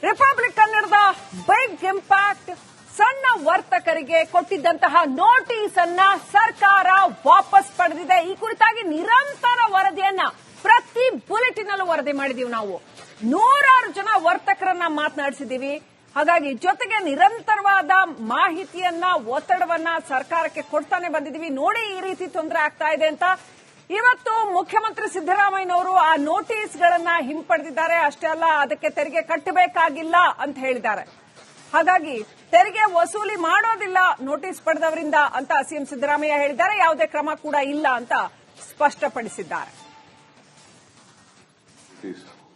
Republic ಕನ್ನಡದ big impact ಸಣ್ಣ ವರ್ತಕರಿಗೆ ಕೊಟ್ಟಿದ್ದಂತಹ notice ಅನ್ನ ಸರ್ಕಾರ ವಾಪಸ್ ಪಡೆದಿದೆ. ಈ ಕುರಿತಾಗಿ ನಿರಂತರ ವರದಿಯನ್ನ ಪ್ರತಿ ಬುಲೆಟಿನ್ ಅಲ್ಲೂ ವರದಿ ಮಾಡಿದೀವಿ. ನಾವು ನೂರಾರು ಜನ ವರ್ತಕರನ್ನ ಮಾತನಾಡಿಸಿದೀವಿ. ಹಾಗಾಗಿ ಜೊತೆಗೆ ನಿರಂತರವಾದ ಮಾಹಿತಿಯನ್ನ ಒತ್ತಡವನ್ನ ಸರ್ಕಾರಕ್ಕೆ ಕೊಡ್ತಾನೆ ಬಂದಿದೀವಿ. ನೋಡಿ ಈ ರೀತಿ ತೊಂದರೆ ಆಗ್ತಾ ಇದೆ ಅಂತ. ಇವತ್ತು ಮುಖ್ಯಮಂತ್ರಿ ಸಿದ್ದರಾಮಯ್ಯನವರು ಆ ನೋಟಿಸ್ಗಳನ್ನ ಹಿಂಪಡೆದಿದ್ದಾರೆ. ಅಷ್ಟೇ ಅಲ್ಲ, ಅದಕ್ಕೆ ತೆರಿಗೆ ಕಟ್ಟಬೇಕಾಗಿಲ್ಲ ಅಂತ ಹೇಳಿದ್ದಾರೆ. ಹಾಗಾಗಿ ತೆರಿಗೆ ವಸೂಲಿ ಮಾಡೋದಿಲ್ಲ ನೋಟಿಸ್ ಪಡೆದವರಿಂದ ಅಂತ ಸಿಎಂ ಸಿದ್ದರಾಮಯ್ಯ ಹೇಳಿದ್ದಾರೆ. ಯಾವುದೇ ಕ್ರಮ ಕೂಡ ಇಲ್ಲ ಅಂತ ಸ್ಪಷ್ಟಪಡಿಸಿದ್ದಾರೆ.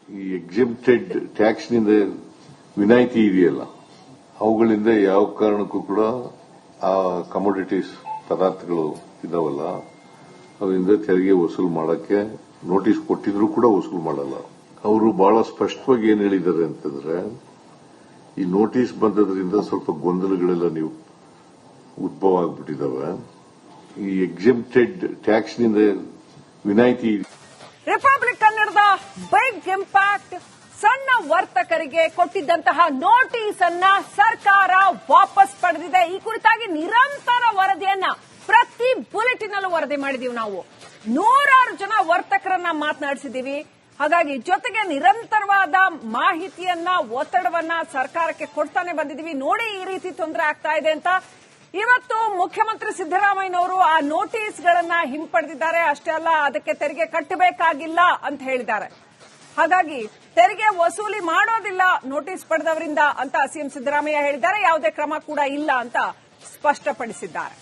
ಈ ಎಕ್ಸೆಂಪ್ಟೆಡ್ ಟ್ಯಾಕ್ಸ್ ನಿಂದ ವಿನಾಯಿತಿ ಇದೆಯಲ್ಲ, ಅವುಗಳಿಂದ ಯಾವ ಕಾರಣಕ್ಕೂ ಕೂಡ ಆ ಕಮೋಡಿಟೀಸ್ ಪದಾರ್ಥಗಳು ಇದಾವಲ್ಲ, ಅದರಿಂದ ತೆರಿಗೆ ವಸೂಲು ಮಾಡಕ್ಕೆ ನೋಟಿಸ್ ಕೊಟ್ಟಿದ್ರು ಕೂಡ ವಸೂಲು ಮಾಡಲ್ಲ. ಅವರು ಬಹಳ ಸ್ಪಷ್ಟವಾಗಿ ಏನ್ ಹೇಳಿದ್ದಾರೆ ಅಂತಂದ್ರೆ, ಈ ನೋಟಿಸ್ ಬಂದದ್ರಿಂದ ಸ್ವಲ್ಪ ಗೊಂದಲಗಳೆಲ್ಲ ನೀವು ಉದ್ಭವ ಆಗ್ಬಿಟ್ಟಿದಾವೆ. ಈ ಎಕ್ಸೆಂಪ್ಟೆಡ್ ಟ್ಯಾಕ್ಸ್ ನಿಂದ ವಿನಾಯಿತಿ. ರಿಪಬ್ಲಿಕ್ ಕನ್ನಡದ ಬಿಗ್ ಇಂಪ್ಯಾಕ್ಟ್ ಸಣ್ಣ ವರ್ತಕರಿಗೆ ಕೊಟ್ಟಿದ್ದಂತಹ ನೋಟಿಸ್ ಅನ್ನ ಸರ್ಕಾರ ವಾಪಸ್ ಪಡೆದಿದೆ. ಈ ಕುರಿತಾಗಿ ನಿರಂತರ ವರದಿಯನ್ನ ಪ್ರತಿ ಬುಲೆಟಿನ್ ಅಲ್ಲೂ ವರದಿ ಮಾಡಿದೀವಿ. ನಾವು ನೂರಾರು ಜನ ವರ್ತಕರನ್ನ ಮಾತನಾಡಿಸಿದೀವಿ. ಹಾಗಾಗಿ ಜೊತೆಗೆ ನಿರಂತರವಾದ ಮಾಹಿತಿಯನ್ನ ಒತ್ತಡವನ್ನ ಸರ್ಕಾರಕ್ಕೆ ಕೊಡ್ತಾನೆ ಬಂದಿದೀವಿ. ನೋಡಿ ಈ ರೀತಿ ತೊಂದರೆ ಆಗ್ತಾ ಇದೆ ಅಂತ. ಇವತ್ತು ಮುಖ್ಯಮಂತ್ರಿ ಸಿದ್ದರಾಮಯ್ಯನವರು ಆ ನೋಟಿಸ್ಗಳನ್ನ ಹಿಂಪಡೆದಿದ್ದಾರೆ. ಅಷ್ಟೇ ಅಲ್ಲ, ಅದಕ್ಕೆ ತೆರಿಗೆ ಕಟ್ಟಬೇಕಾಗಿಲ್ಲ ಅಂತ ಹೇಳಿದ್ದಾರೆ. ಹಾಗಾಗಿ ತೆರಿಗೆ ವಸೂಲಿ ಮಾಡೋದಿಲ್ಲ ನೋಟಿಸ್ ಪಡೆದವರಿಂದ ಅಂತ ಸಿಎಂ ಸಿದ್ದರಾಮಯ್ಯ ಹೇಳಿದ್ದಾರೆ. ಯಾವುದೇ ಕ್ರಮ ಕೂಡ ಇಲ್ಲ ಅಂತ ಸ್ಪಷ್ಟಪಡಿಸಿದ್ದಾರೆ.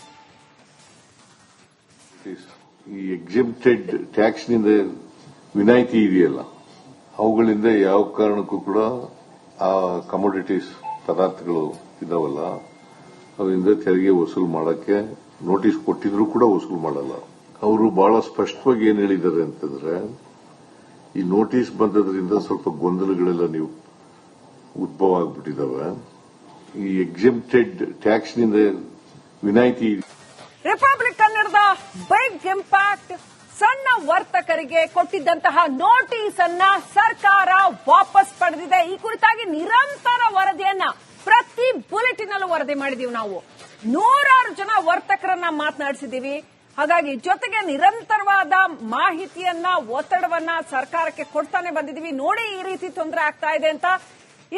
ಈ ಎಕ್ಸೆಂಪ್ಟೆಡ್ ಟ್ಯಾಕ್ಸ್ ನಿಂದ ವಿನಾಯಿತಿ ಇದೆಯಲ್ಲ, ಅವುಗಳಿಂದ ಯಾವ ಕಾರಣಕ್ಕೂ ಕೂಡ ಆ ಕಮೋಡಿಟೀಸ್ ಪದಾರ್ಥಗಳು ಇದಾವಲ್ಲ, ಅದರಿಂದ ತೆರಿಗೆ ವಸೂಲು ಮಾಡಕ್ಕೆ ನೋಟಿಸ್ ಕೊಟ್ಟಿದ್ರು ಕೂಡ ವಸೂಲು ಮಾಡಲ್ಲ. ಅವರು ಬಹಳ ಸ್ಪಷ್ಟವಾಗಿ ಏನ್ ಹೇಳಿದ್ದಾರೆ ಅಂತಂದ್ರೆ, ಈ ನೋಟಿಸ್ ಬಂದದ್ರಿಂದ ಸ್ವಲ್ಪ ಗೊಂದಲಗಳೆಲ್ಲ ನೀವು ಉದ್ಭವ ಆಗ್ಬಿಟ್ಟಿದಾವೆ. ಈ ಎಕ್ಸೆಂಪ್ಟೆಡ್ ಟ್ಯಾಕ್ಸ್ ನಿಂದ ವಿನಾಯಿತಿ. ರಿಪಬ್ಲಿಕ್ ಕನ್ನಡದ ಬಿಗ್ ಇಂಪ್ಯಾಕ್ಟ್ ಸಣ್ಣ ವರ್ತಕರಿಗೆ ಕೊಟ್ಟಿದ್ದಂತಹ ನೋಟಿಸ್ ಅನ್ನ ಸರ್ಕಾರ ವಾಪಸ್ ಪಡೆದಿದೆ. ಈ ಕುರಿತಾಗಿ ನಿರಂತರ ವರದಿಯನ್ನ ಪ್ರತಿ ಬುಲೆಟಿನ್ ಅಲ್ಲೂ ವರದಿ ಮಾಡಿದೀವಿ. ನಾವು ನೂರಾರು ಜನ ವರ್ತಕರನ್ನ ಮಾತನಾಡಿಸಿದೀವಿ. ಹಾಗಾಗಿ ಜೊತೆಗೆ ನಿರಂತರವಾದ ಮಾಹಿತಿಯನ್ನ ಒತ್ತಡವನ್ನ ಸರ್ಕಾರಕ್ಕೆ ಕೊಡ್ತಾನೆ ಬಂದಿದೀವಿ. ನೋಡಿ ಈ ರೀತಿ ತೊಂದರೆ ಆಗ್ತಾ ಇದೆ ಅಂತ.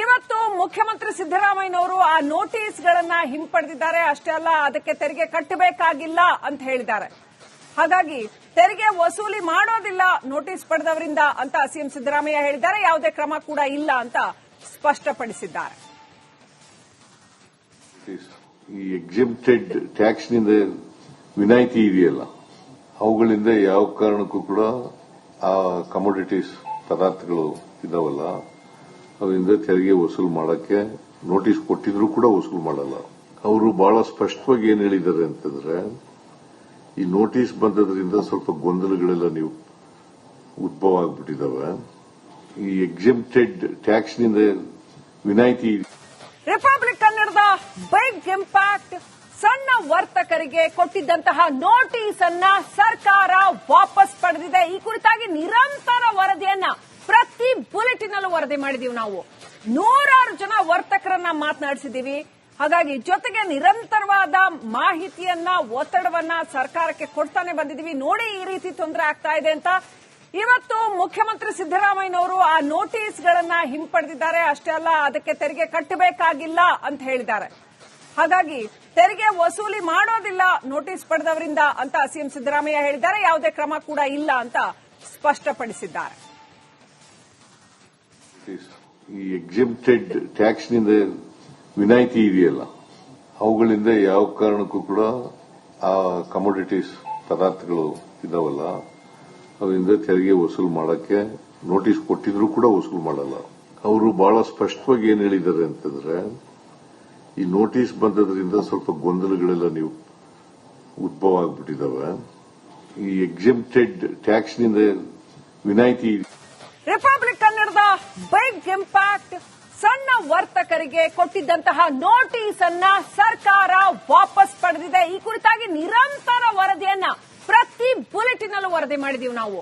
ಇವತ್ತು ಮುಖ್ಯಮಂತ್ರಿ ಸಿದ್ದರಾಮಯ್ಯನವರು ಆ ನೋಟಿಸ್ಗಳನ್ನ ಹಿಂಪಡೆದಿದ್ದಾರೆ. ಅಷ್ಟೇ ಅಲ್ಲ, ಅದಕ್ಕೆ ತೆರಿಗೆ ಕಟ್ಟಬೇಕಾಗಿಲ್ಲ ಅಂತ ಹೇಳಿದ್ದಾರೆ. ಹಾಗಾಗಿ ತೆರಿಗೆ ವಸೂಲಿ ಮಾಡೋದಿಲ್ಲ ನೋಟಿಸ್ ಪಡೆದವರಿಂದ ಅಂತ ಸಿಎಂ ಸಿದ್ದರಾಮಯ್ಯ ಹೇಳಿದ್ದಾರೆ. ಯಾವುದೇ ಕ್ರಮ ಕೂಡ ಇಲ್ಲ ಅಂತ ಸ್ಪಷ್ಟಪಡಿಸಿದ್ದಾರೆ. ಈ ಎಕ್ಸೆಂಪ್ಟೆಡ್ ಟ್ಯಾಕ್ಸ್ ನಿಂದ ವಿನಾಯಿತಿ ಇದೆಯಲ್ಲ, ಅವುಗಳಿಂದ ಯಾವ ಕಾರಣಕ್ಕೂ ಕೂಡ ಆ ಕಮೋಡಿಟೀಸ್ ಪದಾರ್ಥಗಳು ಇದಾವಲ್ಲ, ಅದರಿಂದ ತೆರಿಗೆ ವಸೂಲು ಮಾಡಕ್ಕೆ ನೋಟಿಸ್ ಕೊಟ್ಟಿದ್ರು ಕೂಡ ವಸೂಲು ಮಾಡಲ್ಲ. ಅವರು ಬಹಳ ಸ್ಪಷ್ಟವಾಗಿ ಏನ್ ಹೇಳಿದ್ದಾರೆ ಅಂತಂದ್ರೆ, ಈ ನೋಟಿಸ್ ಬಂದದ್ರಿಂದ ಸ್ವಲ್ಪ ಗೊಂದಲಗಳೆಲ್ಲ ನೀವು ಉದ್ಭವ ಆಗ್ಬಿಟ್ಟಿದಾವೆ. ಈ ಎಕ್ಸೆಂಪ್ಟೆಡ್ ಟ್ಯಾಕ್ಸ್ ನಿಂದ ವಿನಾಯಿತಿ. ರಿಪಬ್ಲಿಕ್ ಕನ್ನಡದ ಬಿಗ್ ಇಂಪ್ಯಾಕ್ಟ್ ಸಣ್ಣ ವರ್ತಕರಿಗೆ ಕೊಟ್ಟಿದ್ದಂತಹ ನೋಟಿಸ್ ಅನ್ನ ಸರ್ಕಾರ ವಾಪಸ್ ಪಡೆದಿದೆ. ಈ ಕುರಿತಾಗಿ ನಿರಂತರ ವರದಿಯನ್ನ ಪ್ರತಿ ಬುಲೆಟಿನ್ ಅಲ್ಲೂ ವರದಿ ಮಾಡಿದೀವಿ. ನಾವು ನೂರಾರು ಜನ ವರ್ತಕರನ್ನ ಮಾತನಾಡಿಸಿದೀವಿ. ಹಾಗಾಗಿ ಜೊತೆಗೆ ನಿರಂತರವಾದ ಮಾಹಿತಿಯನ್ನ ಒತ್ತಡವನ್ನ ಸರ್ಕಾರಕ್ಕೆ ಕೊಡ್ತಾನೆ ಬಂದಿದೀವಿ. ನೋಡಿ ಈ ರೀತಿ ತೊಂದರೆ ಆಗ್ತಾ ಇದೆ ಅಂತ. ಇವತ್ತು ಮುಖ್ಯಮಂತ್ರಿ ಸಿದ್ದರಾಮಯ್ಯನವರು ಆ ನೋಟಿಸ್ಗಳನ್ನ ಹಿಂಪಡೆದಿದ್ದಾರೆ. ಅಷ್ಟೇ ಅಲ್ಲ, ಅದಕ್ಕೆ ತೆರಿಗೆ ಕಟ್ಟಬೇಕಾಗಿಲ್ಲ ಅಂತ ಹೇಳಿದ್ದಾರೆ. ಹಾಗಾಗಿ ತೆರಿಗೆ ವಸೂಲಿ ಮಾಡೋದಿಲ್ಲ ನೋಟಿಸ್ ಪಡೆದವರಿಂದ ಅಂತ ಸಿಎಂ ಸಿದ್ದರಾಮಯ್ಯ ಹೇಳಿದ್ದಾರೆ. ಯಾವುದೇ ಕ್ರಮ ಕೂಡ ಇಲ್ಲ ಅಂತ ಸ್ಪಷ್ಟಪಡಿಸಿದ್ದಾರೆ. ಈ ಎಕ್ಸೆಂಪ್ಟೆಡ್ ಟ್ಯಾಕ್ಸ್ ನಿಂದ ವಿನಾಯಿತಿ ಇದೆಯಲ್ಲ, ಅವುಗಳಿಂದ ಯಾವ ಕಾರಣಕ್ಕೂ ಕೂಡ ಆ ಕಮೋಡಿಟೀಸ್ ಪದಾರ್ಥಗಳು ಇದಾವಲ್ಲ, ಅದರಿಂದ ತೆರಿಗೆ ವಸೂಲು ಮಾಡಕ್ಕೆ ನೋಟಿಸ್ ಕೊಟ್ಟಿದ್ರು ಕೂಡ ವಸೂಲು ಮಾಡಲ್ಲ. ಅವರು ಬಹಳ ಸ್ಪಷ್ಟವಾಗಿ ಏನ್ ಹೇಳಿದ್ದಾರೆ ಅಂತಂದ್ರೆ, ಈ ನೋಟಿಸ್ ಬಂದದ್ರಿಂದ ಸ್ವಲ್ಪ ಗೊಂದಲಗಳೆಲ್ಲ ನೀವು ಉದ್ಭವ ಆಗ್ಬಿಟ್ಟಿದಾವೆ. ಈ ಎಕ್ಸೆಂಪ್ಟೆಡ್ ಟ್ಯಾಕ್ಸ್ ನಿಂದ ವಿನಾಯಿತಿ. ರಿಪಬ್ಲಿಕ್ ಕನ್ನಡದ ಬಿಗ್ ಇಂಪ್ಯಾಕ್ಟ್ ಸಣ್ಣ ವರ್ತಕರಿಗೆ ಕೊಟ್ಟಿದ್ದಂತಹ ನೋಟಿಸ್ ಅನ್ನ ಸರ್ಕಾರ ವಾಪಸ್ ಪಡೆದಿದೆ. ಈ ಕುರಿತಾಗಿ ನಿರಂತರ ವರದಿಯನ್ನ ಪ್ರತಿ ಬುಲೆಟಿನ್ ಅಲ್ಲೂ ವರದಿ ಮಾಡಿದೀವಿ. ನಾವು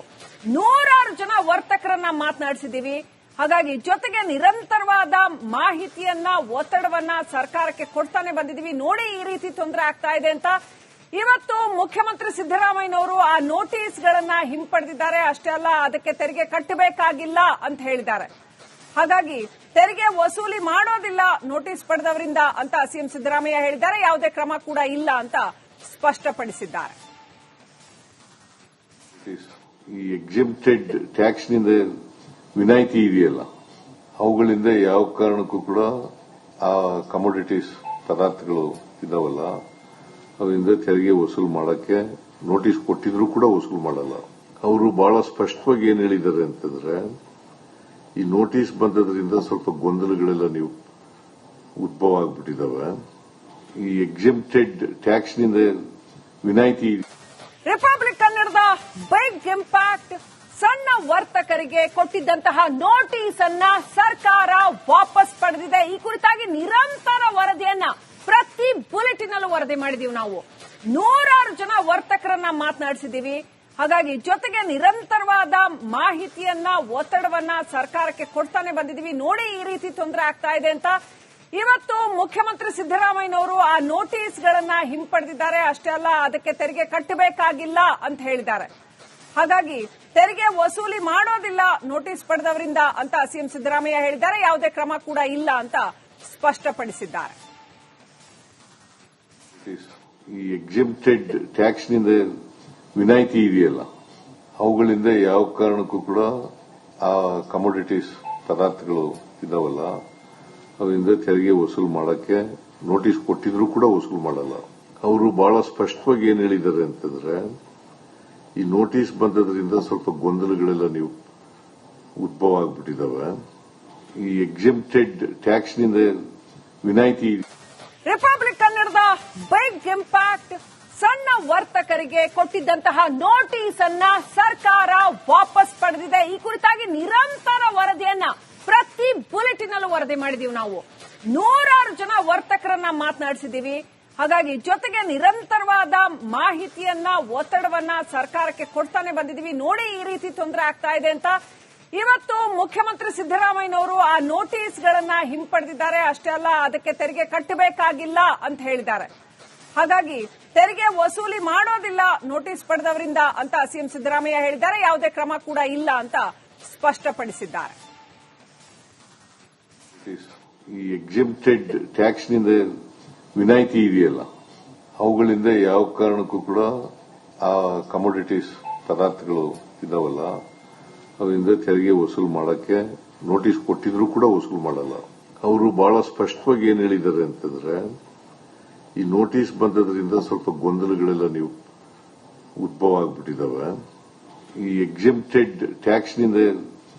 ನೂರಾರು ಜನ ವರ್ತಕರನ್ನ ಮಾತನಾಡಿಸಿದೀವಿ. ಹಾಗಾಗಿ ಜೊತೆಗೆ ನಿರಂತರವಾದ ಮಾಹಿತಿಯನ್ನ ಒತ್ತಡವನ್ನ ಸರ್ಕಾರಕ್ಕೆ ಕೊಡ್ತಾನೆ ಬಂದಿದೀವಿ. ನೋಡಿ ಈ ರೀತಿ ತೊಂದರೆ ಆಗ್ತಾ ಇದೆ ಅಂತ ಇವತ್ತು ಮುಖ್ಯಮಂತ್ರಿ ಸಿದ್ದರಾಮಯ್ಯನವರು ಆ ನೋಟಿಸ್ಗಳನ್ನ ಹಿಂಪಡೆದಿದ್ದಾರೆ. ಅಷ್ಟೇ ಅಲ್ಲ, ಅದಕ್ಕೆ ತೆರಿಗೆ ಕಟ್ಟಬೇಕಾಗಿಲ್ಲ ಅಂತ ಹೇಳಿದ್ದಾರೆ. ಹಾಗಾಗಿ ತೆರಿಗೆ ವಸೂಲಿ ಮಾಡೋದಿಲ್ಲ ನೋಟಿಸ್ ಪಡೆದವರಿಂದ ಅಂತ ಸಿಎಂ ಸಿದ್ದರಾಮಯ್ಯ ಹೇಳಿದ್ದಾರೆ. ಯಾವುದೇ ಕ್ರಮ ಕೂಡ ಇಲ್ಲ ಅಂತ ಸ್ಪಷ್ಟಪಡಿಸಿದ್ದಾರೆ. ಈ ಎಕ್ಸಿಮ್ಟೆಡ್ ಟ್ಯಾಕ್ಸ್ನಿಂದ ವಿನಾಯಿತಿ ಇದೆಯಲ್ಲ, ಅವುಗಳಿಂದ ಯಾವ ಕಾರಣಕ್ಕೂ ಕೂಡ ಆ ಕಮೋಡಿಟೀಸ್ ಪದಾರ್ಥಗಳು ಇದಾವಲ್ಲ, ಅದರಿಂದ ತೆರಿಗೆ ವಸೂಲು ಮಾಡಕ್ಕೆ ನೋಟಿಸ್ ಕೊಟ್ಟಿದ್ರು ಕೂಡ ವಸೂಲು ಮಾಡಲ್ಲ. ಅವರು ಬಹಳ ಸ್ಪಷ್ಟವಾಗಿ ಏನ್ ಹೇಳಿದ್ದಾರೆ ಅಂತಂದ್ರೆ, ಈ ನೋಟಿಸ್ ಬಂದದ್ರಿಂದ ಸ್ವಲ್ಪ ಗೊಂದಲಗಳೆಲ್ಲ ನೀವು ಉದ್ಭವ ಆಗ್ಬಿಟ್ಟಿದಾವೆ. ಈ ಎಕ್ಸಿಮ್ಟೆಡ್ ಟ್ಯಾಕ್ಸ್ನಿಂದ ವಿನಾಯಿತಿ ರಿಪಬ್ಲಿಕ್ ಕನ್ನಡದ ಬಿಗ್ ಇಂಪ್ಯಾಕ್ಟ್ ಸಣ್ಣ ವರ್ತಕರಿಗೆ ಕೊಟ್ಟಿದ್ದಂತಹ ನೋಟಿಸ್ ಅನ್ನ ಸರ್ಕಾರ ವಾಪಸ್ ಪಡೆದಿದೆ. ಈ ಕುರಿತಾಗಿ ನಿರಂತರ ವರದಿಯನ್ನ ಪ್ರತಿ ಬುಲೆಟಿನ್ ಅಲ್ಲೂ ವರದಿ ಮಾಡಿದೀವಿ. ನಾವು ನೂರಾರು ಜನ ವರ್ತಕರನ್ನ ಮಾತನಾಡಿಸಿದೀವಿ. ಹಾಗಾಗಿ ಜೊತೆಗೆ ನಿರಂತರವಾದ ಮಾಹಿತಿಯನ್ನ ಒತ್ತಡವನ್ನ ಸರ್ಕಾರಕ್ಕೆ ಕೊಡ್ತಾನೆ ಬಂದಿದೀವಿ. ನೋಡಿ ಈ ರೀತಿ ತೊಂದರೆ ಆಗ್ತಾ ಇದೆ ಅಂತ ಇವತ್ತು ಮುಖ್ಯಮಂತ್ರಿ ಸಿದ್ದರಾಮಯ್ಯನವರು ಆ ನೋಟಿಸ್ಗಳನ್ನ ಹಿಂಪಡೆದಿದ್ದಾರೆ. ಅಷ್ಟೇ ಅಲ್ಲ, ಅದಕ್ಕೆ ತೆರಿಗೆ ಕಟ್ಟಬೇಕಾಗಿಲ್ಲ ಅಂತ ಹೇಳಿದ್ದಾರೆ. ಹಾಗಾಗಿ ತೆರಿಗೆ ವಸೂಲಿ ಮಾಡೋದಿಲ್ಲ ನೋಟಿಸ್ ಪಡೆದವರಿಂದ ಅಂತ ಸಿಎಂ ಸಿದ್ದರಾಮಯ್ಯ ಹೇಳಿದ್ದಾರೆ. ಯಾವುದೇ ಕ್ರಮ ಕೂಡ ಇಲ್ಲ ಅಂತ ಸ್ಪಷ್ಟಪಡಿಸಿದ್ದಾರೆ. ಈ ಎಕ್ಸಿಮ್ಟೆಡ್ ಟ್ಯಾಕ್ಸ್ನಿಂದ ವಿನಾಯಿತಿ ಇದೆಯಲ್ಲ, ಅವುಗಳಿಂದ ಯಾವ ಕಾರಣಕ್ಕೂ ಕೂಡ ಆ ಕಮೋಡಿಟೀಸ್ ಪದಾರ್ಥಗಳು ಇದಾವಲ್ಲ, ಅದರಿಂದ ತೆರಿಗೆ ವಸೂಲು ಮಾಡಕ್ಕೆ ನೋಟಿಸ್ ಕೊಟ್ಟಿದ್ರು ಕೂಡ ವಸೂಲು ಮಾಡಲ್ಲ. ಅವರು ಬಹಳ ಸ್ಪಷ್ಟವಾಗಿ ಏನ್ ಹೇಳಿದ್ದಾರೆ ಅಂತಂದ್ರೆ, ಈ ನೋಟಿಸ್ ಬಂದದ್ರಿಂದ ಸ್ವಲ್ಪ ಗೊಂದಲಗಳೆಲ್ಲ ನೀವು ಉದ್ಭವ ಆಗ್ಬಿಟ್ಟಿದಾವೆ. ಈ ಎಕ್ಸಿಮ್ಟೆಡ್ ಟ್ಯಾಕ್ಸ್ನಿಂದ ವಿನಾಯಿತಿ ರಿಪಬ್ಲಿಕ್ ಕನ್ನಡದ ಬಿಗ್ ಇಂಪ್ಯಾಕ್ಟ್ ಸಣ್ಣ ವರ್ತಕರಿಗೆ ಕೊಟ್ಟಿದ್ದಂತಹ ನೋಟಿಸ್ ಅನ್ನ ಸರ್ಕಾರ ವಾಪಸ್ ಪಡೆದಿದೆ. ಈ ಕುರಿತಾಗಿ ನಿರಂತರ ವರದಿಯನ್ನ ಪ್ರತಿ ಬುಲೆಟಿನ್ ಅಲ್ಲೂ ವರದಿ ಮಾಡಿದೀವಿ. ನಾವು ನೂರಾರು ಜನ ವರ್ತಕರನ್ನ ಮಾತನಾಡಿಸಿದೀವಿ. ಹಾಗಾಗಿ ಜೊತೆಗೆ ನಿರಂತರವಾದ ಮಾಹಿತಿಯನ್ನ ಒತ್ತಡವನ್ನ ಸರ್ಕಾರಕ್ಕೆ ಕೊಡ್ತಾನೆ ಬಂದಿದೀವಿ. ನೋಡಿ ಈ ರೀತಿ ತೊಂದರೆ ಆಗ್ತಾ ಇದೆ ಅಂತ ಇವತ್ತು ಮುಖ್ಯಮಂತ್ರಿ ಸಿದ್ದರಾಮಯ್ಯನವರು ಆ ನೋಟಿಸ್ಗಳನ್ನ ಹಿಂಪಡೆದಿದ್ದಾರೆ. ಅಷ್ಟೇ ಅಲ್ಲ, ಅದಕ್ಕೆ ತೆರಿಗೆ ಕಟ್ಟಬೇಕಾಗಿಲ್ಲ ಅಂತ ಹೇಳಿದ್ದಾರೆ. ಹಾಗಾಗಿ ತೆರಿಗೆ ವಸೂಲಿ ಮಾಡೋದಿಲ್ಲ ನೋಟಿಸ್ ಪಡೆದವರಿಂದ ಅಂತ ಸಿಎಂ ಸಿದ್ದರಾಮಯ್ಯ ಹೇಳಿದ್ದಾರೆ. ಯಾವುದೇ ಕ್ರಮ ಕೂಡ ಇಲ್ಲ ಅಂತ ಸ್ಪಷ್ಟಪಡಿಸಿದ್ದಾರೆ. ಈ ಎಕ್ಸಿಮ್ಟೆಡ್ ಟ್ಯಾಕ್ಸ್ನಿಂದ ವಿನಾಯಿತಿ ಇದೆಯಲ್ಲ, ಅವುಗಳಿಂದ ಯಾವ ಕಾರಣಕ್ಕೂ ಕೂಡ ಆ ಕಮೋಡಿಟೀಸ್ ಪದಾರ್ಥಗಳು ಇದಾವಲ್ಲ, ಅದರಿಂದ ತೆರಿಗೆ ವಸೂಲು ಮಾಡಕ್ಕೆ ನೋಟಿಸ್ ಕೊಟ್ಟಿದ್ರು ಕೂಡ ವಸೂಲು ಮಾಡಲ್ಲ. ಅವರು ಬಹಳ ಸ್ಪಷ್ಟವಾಗಿ ಏನ್ ಹೇಳಿದ್ದಾರೆ ಅಂತಂದ್ರೆ, ಈ ನೋಟಿಸ್ ಬಂದದ್ರಿಂದ ಸ್ವಲ್ಪ ಗೊಂದಲಗಳೆಲ್ಲ ನೀವು ಉದ್ಭವ ಆಗ್ಬಿಟ್ಟಿದಾವೆ. ಈ ಎಕ್ಸಿಮ್ಟೆಡ್ ಟ್ಯಾಕ್ಸ್ನಿಂದ